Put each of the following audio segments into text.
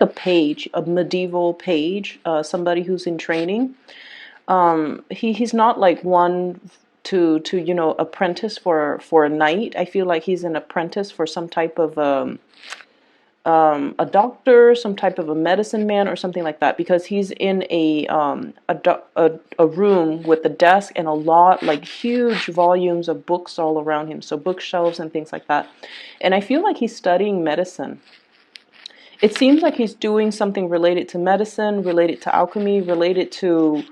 a page, a medieval page, somebody who's in training. He's not like one to apprentice for a knight. I feel like he's an apprentice for some type of a doctor, some type of a medicine man, or something like that, because he's in a room with a desk and a lot, like huge volumes of books all around him, so bookshelves and things like that. And I feel like he's studying medicine. It seems like he's doing something related to medicine, related to alchemy, related to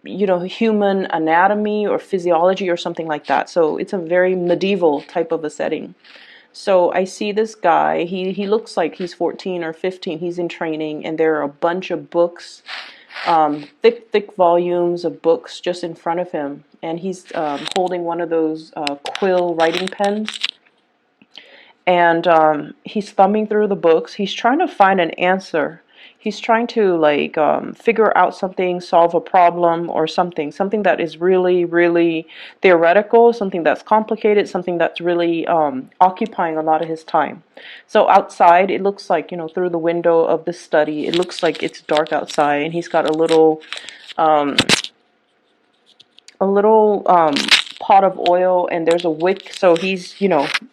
human anatomy or physiology or something like that. So it's a very medieval type of a setting. So I see this guy, he looks like he's 14 or 15, he's in training, and there are a bunch of books, thick volumes of books just in front of him. And he's holding one of those quill writing pens. And he's thumbing through the books. He's trying to find an answer. He's trying to like figure out something, solve a problem or something that is really, really theoretical, something that's complicated, something that's really occupying a lot of his time. So outside, it looks like, through the window of the study, it looks like it's dark outside, and he's got um, a little pot of oil, and there's a wick, so he's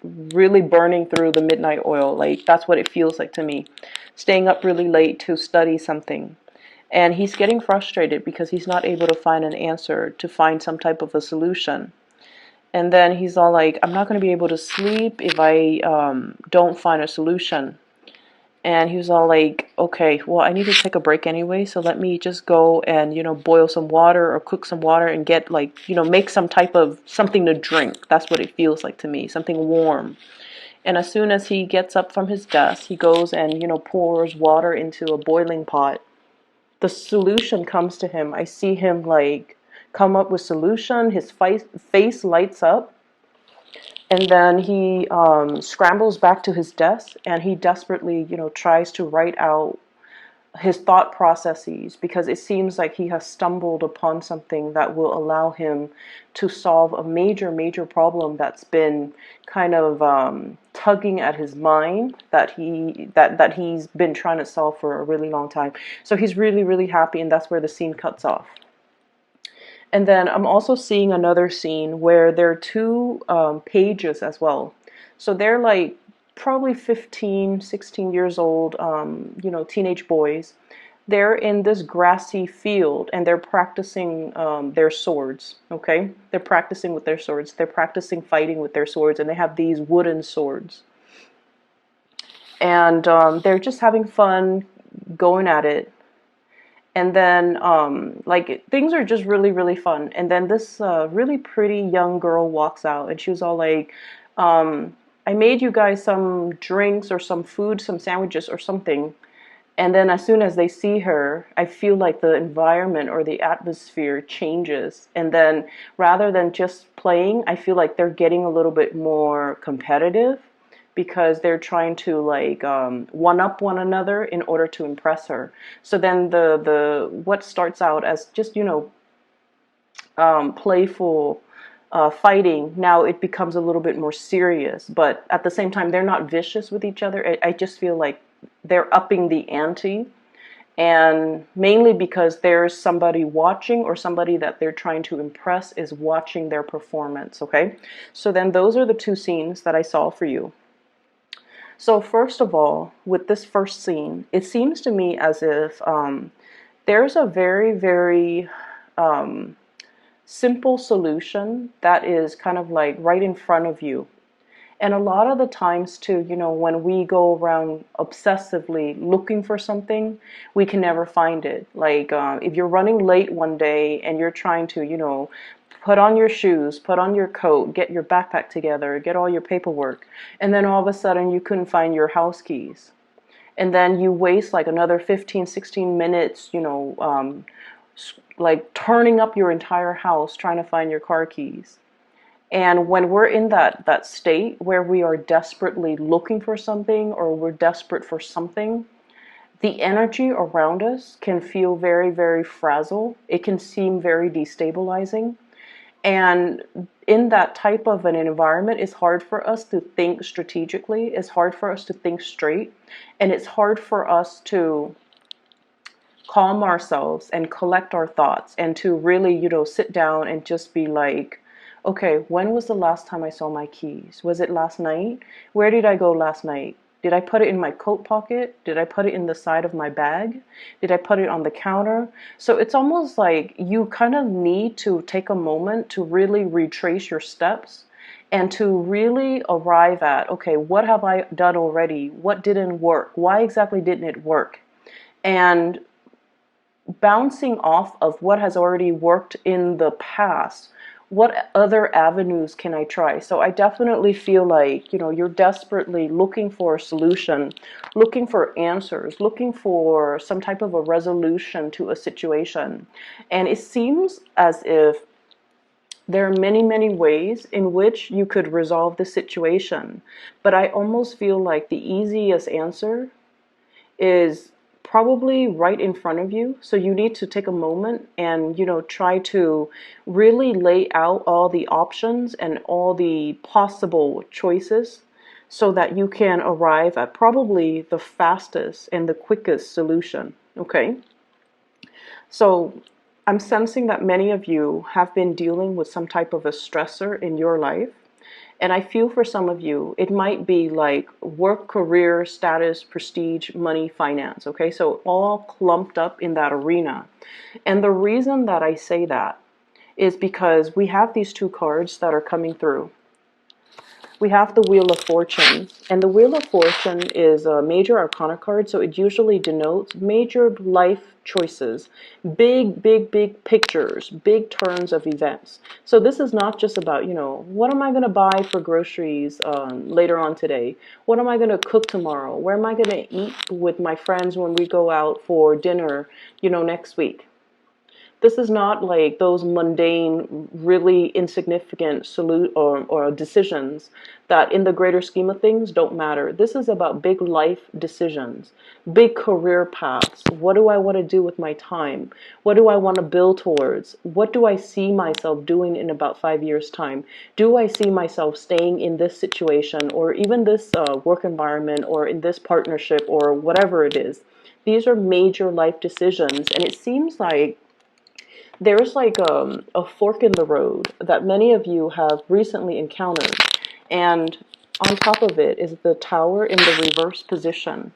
really burning through the midnight oil. Like, that's what it feels like to me, staying up really late to study something. And he's getting frustrated because he's not able to find an answer, to find some type of a solution. And then he's all like, I'm not going to be able to sleep if I don't find a solution. And he was all like, okay, well, I need to take a break anyway, so let me just go and, boil some water or cook some water and get like, make some type of something to drink. That's what it feels like to me, something warm. And as soon as he gets up from his desk, he goes and, pours water into a boiling pot. The solution comes to him. I see him like come up with solution. His face lights up. And then he scrambles back to his desk, and he desperately, tries to write out his thought processes, because it seems like he has stumbled upon something that will allow him to solve a major, major problem that's been kind of tugging at his mind, that he's been trying to solve for a really long time. So he's really, really happy, and that's where the scene cuts off. And then I'm also seeing another scene where there are two pages as well. So they're like probably 15, 16 years old, teenage boys. They're in this grassy field, and they're practicing their swords, okay? They're practicing with their swords. They're practicing fighting with their swords, and they have these wooden swords. And they're just having fun going at it. And then, like, things are just really, really fun. And then this really pretty young girl walks out, and she was all like, I made you guys some drinks or some food, some sandwiches or something. And then as soon as they see her, I feel like the environment or the atmosphere changes. And then rather than just playing, I feel like they're getting a little bit more competitive, because they're trying to like one up one another in order to impress her. So then the what starts out as just playful fighting, now it becomes a little bit more serious. But at the same time, they're not vicious with each other. I just feel like they're upping the ante, and mainly because there's somebody watching, or somebody that they're trying to impress is watching their performance. Okay, so then those are the two scenes that I saw for you. So first of all, with this first scene, it seems to me as if there's a very, very simple solution that is kind of like right in front of you. And a lot of the times too, when we go around obsessively looking for something, we can never find it. Like if you're running late one day and you're trying to, put on your shoes, put on your coat, get your backpack together, get all your paperwork, and then all of a sudden you couldn't find your house keys. And then you waste like another 15, 16 minutes, like turning up your entire house trying to find your car keys. And when we're in that state where we are desperately looking for something, or we're desperate for something, the energy around us can feel very, very fragile. It can seem very destabilizing. And in that type of an environment, it's hard for us to think strategically. It's hard for us to think straight. And it's hard for us to calm ourselves and collect our thoughts and to really, sit down and just be like, okay, when was the last time I saw my keys? Was it last night? Where did I go last night? Did I put it in my coat pocket? Did I put it in the side of my bag? Did I put it on the counter? So it's almost like you kind of need to take a moment to really retrace your steps and to really arrive at, okay, what have I done already? What didn't work? Why exactly didn't it work? And bouncing off of what has already worked in the past, what other avenues can I try? So I definitely feel like, you're desperately looking for a solution, looking for answers, looking for some type of a resolution to a situation. And it seems as if there are many, many ways in which you could resolve the situation. But I almost feel like the easiest answer is probably right in front of you. So you need to take a moment and, try to really lay out all the options and all the possible choices so that you can arrive at probably the fastest and the quickest solution. Okay. So I'm sensing that many of you have been dealing with some type of a stressor in your life. And I feel for some of you, it might be like work, career, status, prestige, money, finance. Okay, so all clumped up in that arena. And the reason that I say that is because we have these two cards that are coming through. We have the Wheel of Fortune, and the Wheel of Fortune is a major arcana card, so it usually denotes major life choices, big, big, big pictures, big turns of events. So this is not just about, what am I going to buy for groceries later on today? What am I going to cook tomorrow? Where am I going to eat with my friends when we go out for dinner, next week? This is not like those mundane, really insignificant or decisions that in the greater scheme of things don't matter. This is about big life decisions, big career paths. What do I want to do with my time? What do I want to build towards? What do I see myself doing in about 5 years' time? Do I see myself staying in this situation or even this work environment or in this partnership or whatever it is? These are major life decisions, and it seems like there's like a fork in the road that many of you have recently encountered. And on top of it is the Tower in the reverse position.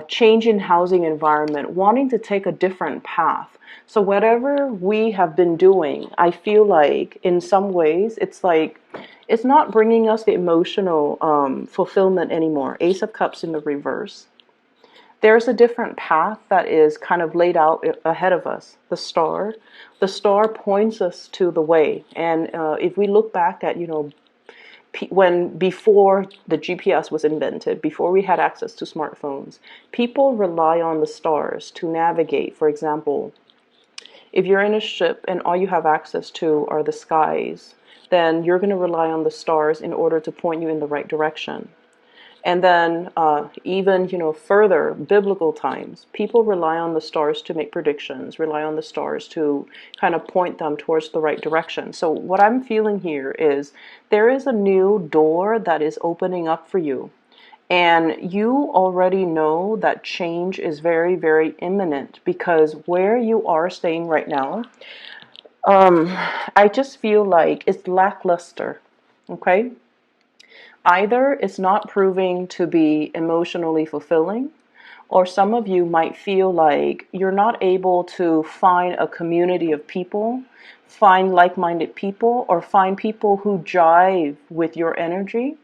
Change in housing environment, wanting to take a different path. So whatever we have been doing, I feel like in some ways it's like it's not bringing us the emotional fulfillment anymore. Ace of Cups in the reverse. There's a different path that is kind of laid out ahead of us. The star points us to the way. And if we look back at, when before the GPS was invented, before we had access to smartphones, people rely on the stars to navigate. For example, if you're in a ship and all you have access to are the skies, then you're going to rely on the stars in order to point you in the right direction. And then even, further, biblical times, people rely on the stars to make predictions, rely on the stars to kind of point them towards the right direction. So what I'm feeling here is there is a new door that is opening up for you. And you already know that change is very, very imminent because where you are staying right now, I just feel like it's lackluster, okay? Either it's not proving to be emotionally fulfilling, or some of you might feel like you're not able to find a community of people, find like-minded people, or find people who jive with your energy.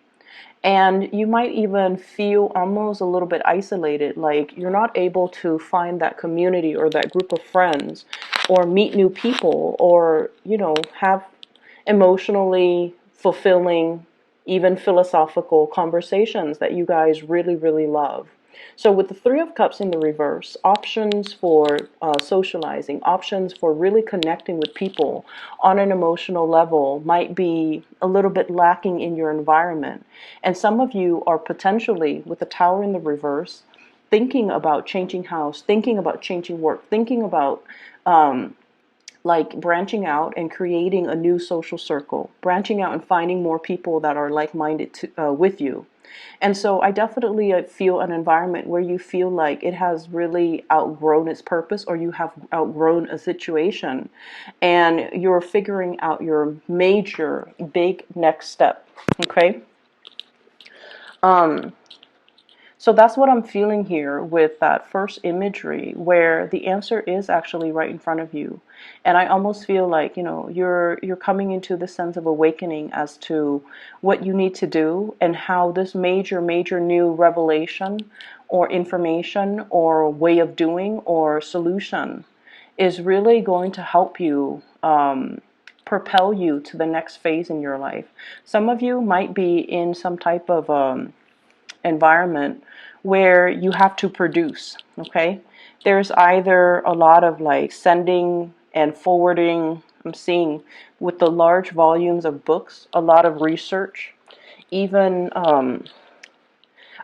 And you might even feel almost a little bit isolated, like you're not able to find that community or that group of friends, or meet new people, or, have emotionally fulfilling, even philosophical conversations that you guys really, really love. So with the Three of Cups in the reverse, options for socializing, options for really connecting with people on an emotional level might be a little bit lacking in your environment. And some of you are potentially, with the Tower in the reverse, thinking about changing house, thinking about changing work, thinking about like branching out and creating a new social circle, branching out and finding more people that are like-minded with you. And so I definitely feel an environment where you feel like it has really outgrown its purpose, or you have outgrown a situation and you're figuring out your major big next step. Okay. So that's what I'm feeling here with that first imagery, where the answer is actually right in front of you. And I almost feel like, you're coming into the sense of awakening as to what you need to do, and how this major new revelation or information or way of doing or solution is really going to help you propel you to the next phase in your life. Some of you might be in some type of environment where you have to produce. Okay, there's either a lot of like sending and forwarding. I'm seeing with the large volumes of books, a lot of research. Even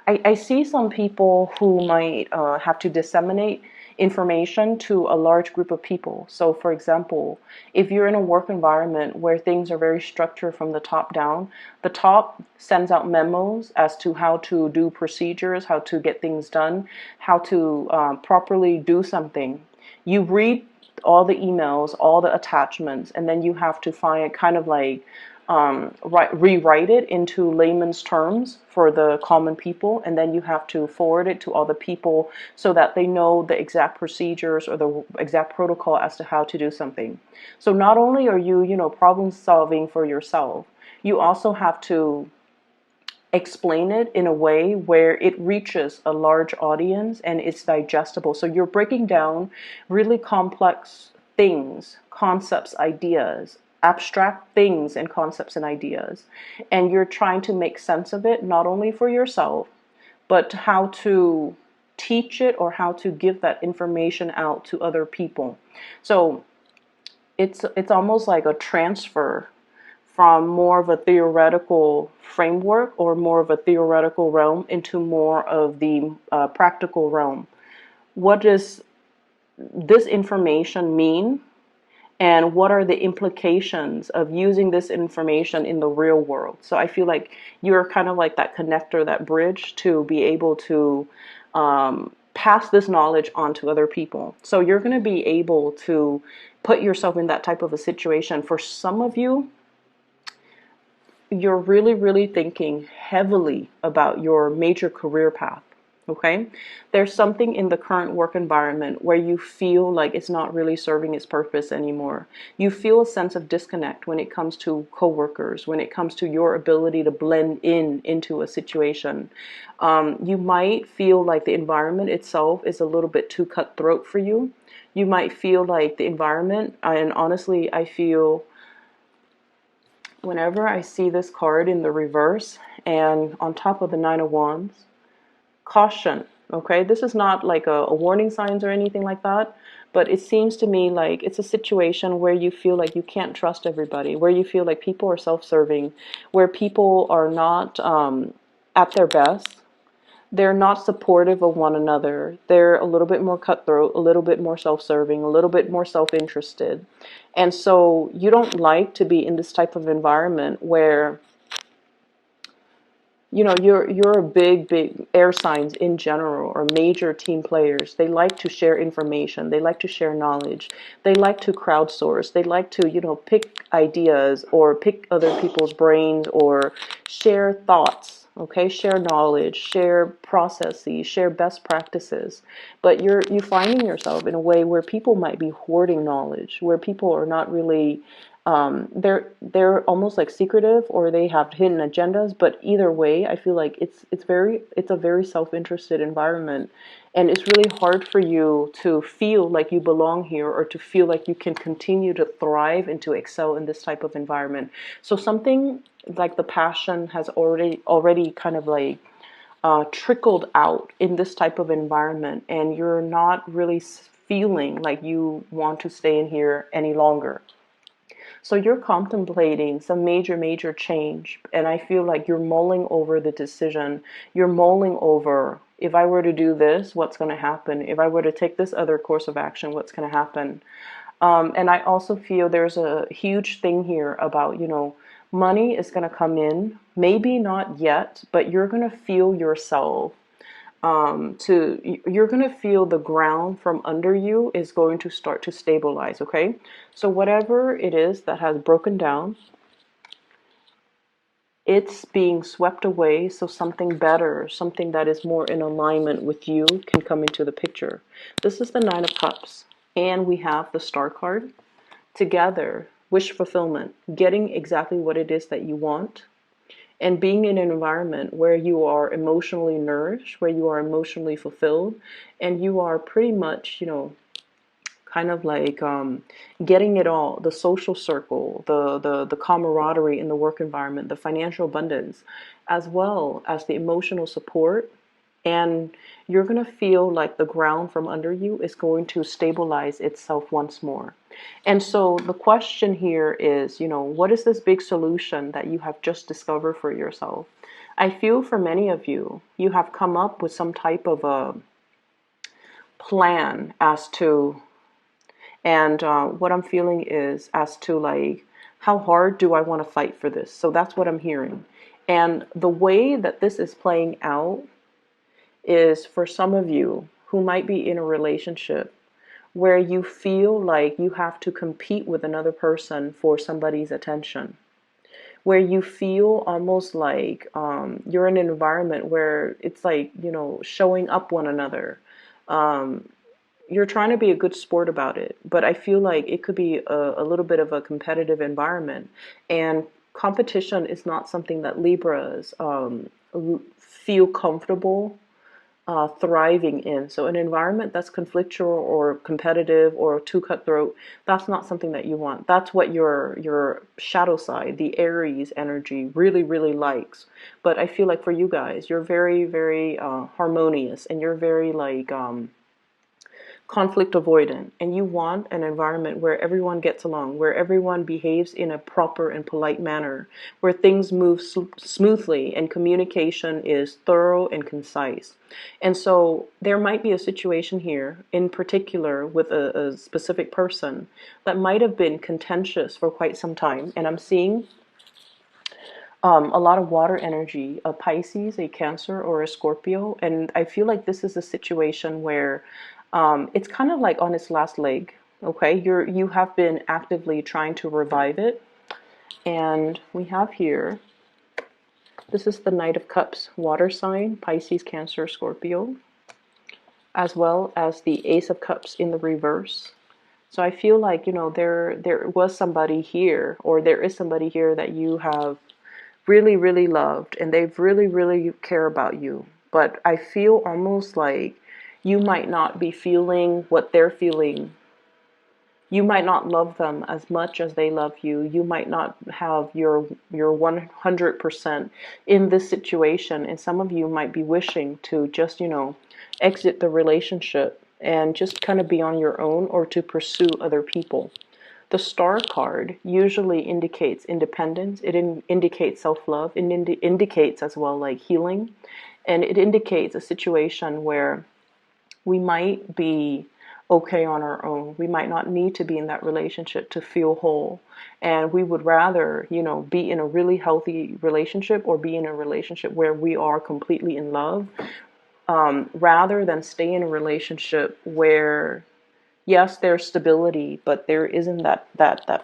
I see some people who might have to disseminate information to a large group of people. So, for example, if you're in a work environment where things are very structured from the top down, the top sends out memos as to how to do procedures, how to get things done, how to properly do something. You read all the emails, all the attachments, and then you have to find kind of like rewrite it into layman's terms for the common people, and then you have to forward it to all the people so that they know the exact procedures or the exact protocol as to how to do something. So not only are you, problem solving for yourself, you also have to explain it in a way where it reaches a large audience and it's digestible. So you're breaking down really complex things, concepts, ideas, abstract things and concepts and ideas, and you're trying to make sense of it, not only for yourself, but how to teach it or how to give that information out to other people. So it's almost like a transfer from more of a theoretical framework or more of a theoretical realm into more of the practical realm. What does this information mean? And what are the implications of using this information in the real world? So I feel like you're kind of like that connector, that bridge to be able to pass this knowledge on to other people. So you're going to be able to put yourself in that type of a situation. For some of you, you're really thinking heavily about your major career path. Okay, there's something in the current work environment where you feel like it's not really serving its purpose anymore. You feel a sense of disconnect when it comes to coworkers, when it comes to your ability to blend into a situation. You might feel like the environment itself is a little bit too cutthroat for you. You might feel like the environment, and honestly, I feel whenever I see this card in the reverse and on top of the Nine of Wands, caution. Okay, this is not like a warning signs or anything like that, but it seems to me like it's a situation where you feel like you can't trust everybody, where you feel like people are self-serving, where people are not at their best. They're not supportive of one another. They're a little bit more cutthroat, a little bit more self-serving, a little bit more self-interested. And so you don't like to be in this type of environment where you're a big air signs in general, or major team players. They like to share information, they like to share knowledge, they like to crowdsource, they like to pick ideas or pick other people's brains or share thoughts. Okay, share knowledge, share processes, share best practices. But you're finding yourself in a way where people might be hoarding knowledge, where people are not really they're almost like secretive, or they have hidden agendas. But either way, I feel like it's a very self-interested environment, and it's really hard for you to feel like you belong here, or to feel like you can continue to thrive and to excel in this type of environment. So something like the passion has already kind of like trickled out in this type of environment, and you're not really feeling like you want to stay in here any longer. So you're contemplating some major change, and I feel like you're mulling over the decision. You're mulling over, if I were to do this, what's going to happen? If I were to take this other course of action, what's going to happen? And I also feel there's a huge thing here about, money is going to come in, maybe not yet, but you're going to feel yourself you're going to feel the ground from under you is going to start to stabilize. Okay. So whatever it is that has broken down, it's being swept away, so something better, something that is more in alignment with you can come into the picture. This is the Nine of Cups, and we have the Star card. Together, wish fulfillment, getting exactly what it is that you want, and being in an environment where you are emotionally nourished, where you are emotionally fulfilled, and you are pretty much, kind of like getting it all, the social circle, the camaraderie in the work environment, the financial abundance, as well as the emotional support. And you're going to feel like the ground from under you is going to stabilize itself once more. And so the question here is, what is this big solution that you have just discovered for yourself? I feel for many of you, you have come up with some type of a plan as to, and what I'm feeling is as to like, how hard do I want to fight for this? So that's what I'm hearing. And the way that this is playing out is for some of you who might be in a relationship where you feel like you have to compete with another person for somebody's attention, where you feel almost like you're in an environment where it's like, showing up one another. You're trying to be a good sport about it, but I feel like it could be a little bit of a competitive environment. And competition is not something that Libras feel comfortable thriving in. So an environment that's conflictual or competitive or too cutthroat, that's not something that you want. That's what your shadow side, the Aries energy, really, really likes. But I feel like for you guys, you're very, very harmonious, and you're very like conflict avoidant, and you want an environment where everyone gets along, where everyone behaves in a proper and polite manner, where things move smoothly and communication is thorough and concise. And so there might be a situation here in particular with a specific person that might have been contentious for quite some time. And I'm seeing a lot of water energy, a Pisces, a Cancer, or a Scorpio. And I feel like this is a situation where it's kind of like on its last leg. Okay, you have been actively trying to revive it. And we have here, this is the Knight of Cups, water sign, Pisces, Cancer, Scorpio, as well as the Ace of Cups in the reverse. So I feel like, there was somebody here, or there is somebody here that you have really, really loved, and they've really, really care about you. But I feel almost like you might not be feeling what they're feeling. You might not love them as much as they love you. You might not have your 100% in this situation. And some of you might be wishing to just, exit the relationship and just kind of be on your own, or to pursue other people. The Star card usually indicates independence. It indicates self-love. It indicates as well like healing. And it indicates a situation where we might be okay on our own. We might not need to be in that relationship to feel whole. And we would rather, be in a really healthy relationship, or be in a relationship where we are completely in love, rather than stay in a relationship where, yes, there's stability, but there isn't that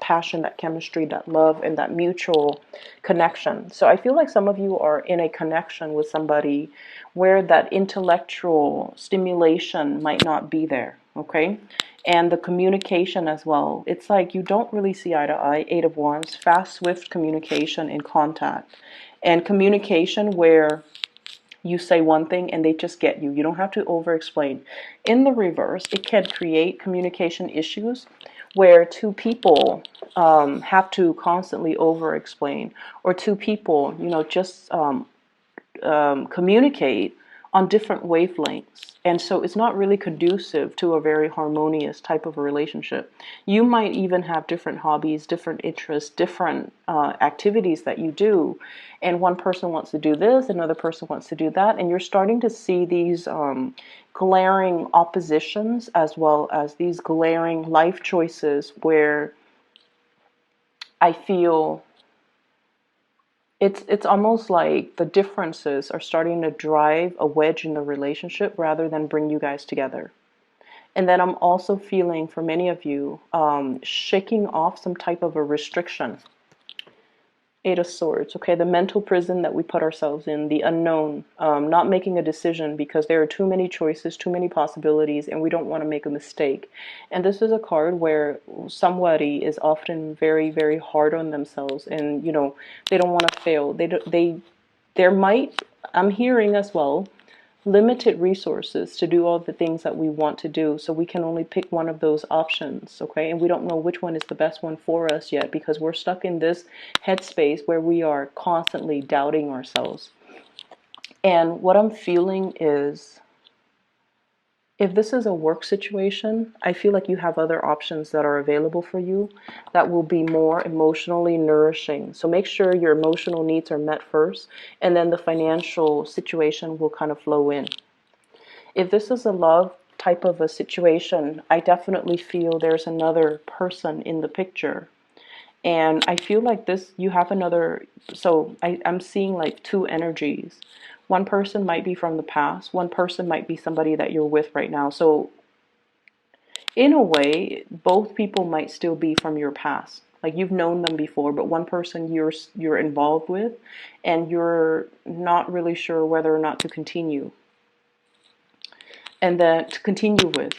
passion, that chemistry, that love, and that mutual connection. So I feel like some of you are in a connection with somebody where that intellectual stimulation might not be there, okay? And the communication as well. It's like you don't really see eye to eye. Eight of Wands, fast, swift communication and contact. And communication where you say one thing and they just get you. You don't have to over explain. In the reverse, it can create communication issues where two people have to constantly over explain, or two people, just communicate on different wavelengths. And so it's not really conducive to a very harmonious type of a relationship. You might even have different hobbies, different interests, different activities that you do. And one person wants to do this, another person wants to do that. And you're starting to see these glaring oppositions, as well as these glaring life choices where I feel it's almost like the differences are starting to drive a wedge in the relationship rather than bring you guys together. And then I'm also feeling for many of you shaking off some type of a restriction. Eight of Swords, okay, the mental prison that we put ourselves in, the unknown, not making a decision because there are too many choices, too many possibilities, and we don't want to make a mistake. And this is a card where somebody is often very, very hard on themselves, and they don't want to fail. There might, I'm hearing as well, limited resources to do all the things that we want to do, so we can only pick one of those options, okay? And we don't know which one is the best one for us yet, because we're stuck in this headspace where we are constantly doubting ourselves. And what I'm feeling is, if this is a work situation, I feel like you have other options that are available for you that will be more emotionally nourishing. So make sure your emotional needs are met first, and then the financial situation will kind of flow in. If this is a love type of a situation, I definitely feel there's another person in the picture. And I feel like this, you have another, so I'm seeing like two energies. One person might be from the past. One person might be somebody that you're with right now. So in a way, both people might still be from your past. Like you've known them before, but one person you're involved with, and you're not really sure whether or not to continue. And then to continue with,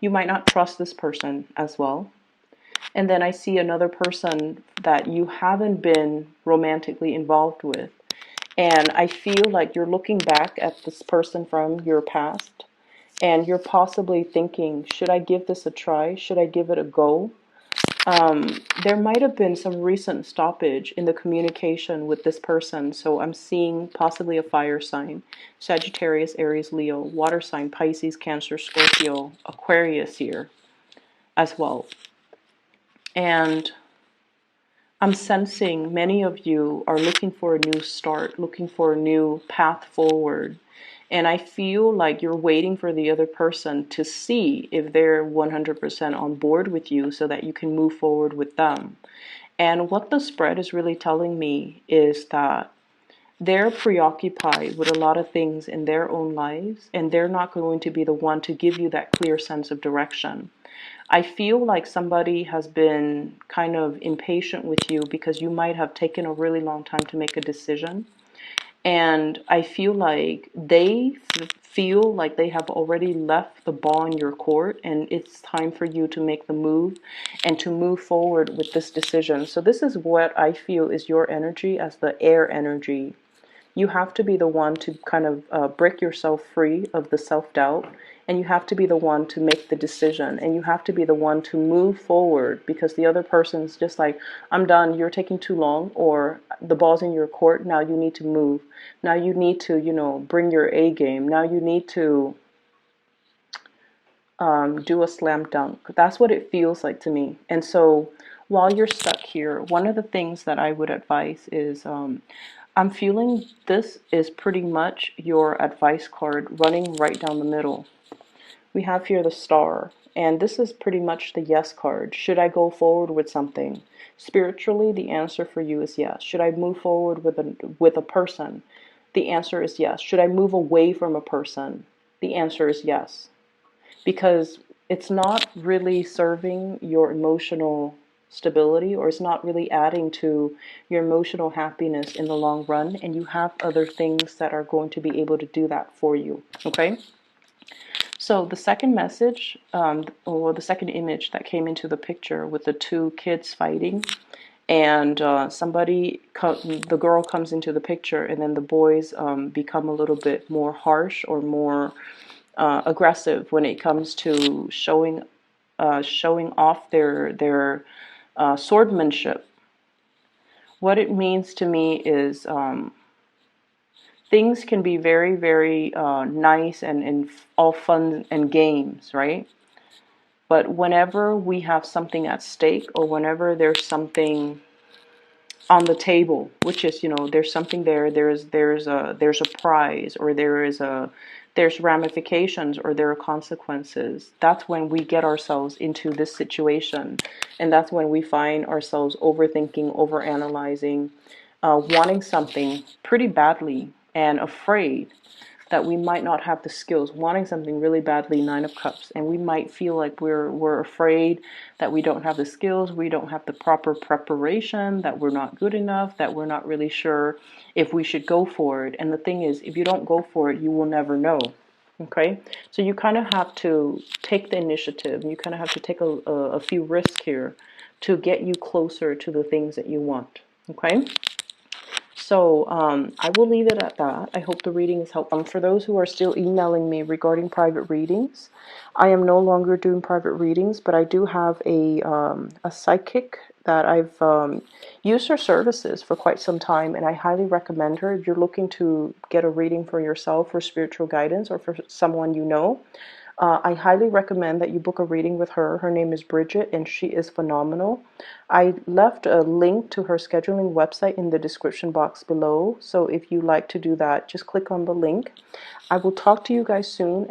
you might not trust this person as well. And then I see another person that you haven't been romantically involved with. And I feel like you're looking back at this person from your past, and you're possibly thinking, should I give this a try? Should I give it a go? There might have been some recent stoppage in the communication with this person. So I'm seeing possibly a fire sign: Sagittarius, Aries, Leo, water sign, Pisces, Cancer, Scorpio, Aquarius here as well. And I'm sensing many of you are looking for a new start, looking for a new path forward. And I feel like you're waiting for the other person to see if they're 100% on board with you so that you can move forward with them. And what the spread is really telling me is that they're preoccupied with a lot of things in their own lives, and they're not going to be the one to give you that clear sense of direction. I feel like somebody has been kind of impatient with you because you might have taken a really long time to make a decision. And I feel like they feel like they have already left the ball in your court, and it's time for you to make the move and to move forward with this decision. So this is what I feel is your energy as the air energy. You have to be the one to kind of break yourself free of the self-doubt, and you have to be the one to make the decision, and you have to be the one to move forward, because the other person's just like, I'm done, you're taking too long, or the ball's in your court, now you need to move. Now you need to, bring your A game. Now you need to do a slam dunk. That's what it feels like to me. And so while you're stuck here, one of the things that I would advise is, I'm feeling this is pretty much your advice card running right down the middle. We have here the Star, and this is pretty much the yes card. Should I go forward with something? Spiritually, the answer for you is yes. Should I move forward with a person? The answer is yes. Should I move away from a person? The answer is yes. Because it's not really serving your emotional stability, or it's not really adding to your emotional happiness in the long run, and you have other things that are going to be able to do that for you, okay? So the second message, or the second image that came into the picture with the two kids fighting, and the girl comes into the picture, and then the boys become a little bit more harsh or more aggressive when it comes to showing off their swordmanship. What it means to me is things can be very, very nice and all fun and games, right? But whenever we have something at stake, or whenever there's something on the table, which is, there's something there, there's a prize, or there's ramifications, or there are consequences, that's when we get ourselves into this situation. And that's when we find ourselves overthinking, overanalyzing, wanting something pretty badly, and afraid that we might not have the skills, wanting something really badly, Nine of Cups, and we might feel like we're afraid that we don't have the skills, we don't have the proper preparation, that we're not good enough, that we're not really sure if we should go for it. And the thing is, if you don't go for it, you will never know. Okay, so you kind of have to take the initiative. You kind of have to take a few risks here to get you closer to the things that you want. Okay. So I will leave it at that. I hope the reading is helpful. For those who are still emailing me regarding private readings, I am no longer doing private readings, but I do have a psychic that I've used her services for quite some time, and I highly recommend her. If you're looking to get a reading for yourself, for spiritual guidance, or for someone you know, I highly recommend that you book a reading with her. Her name is Bridget, and she is phenomenal. I left a link to her scheduling website in the description box below. So if you like to do that, just click on the link. I will talk to you guys soon.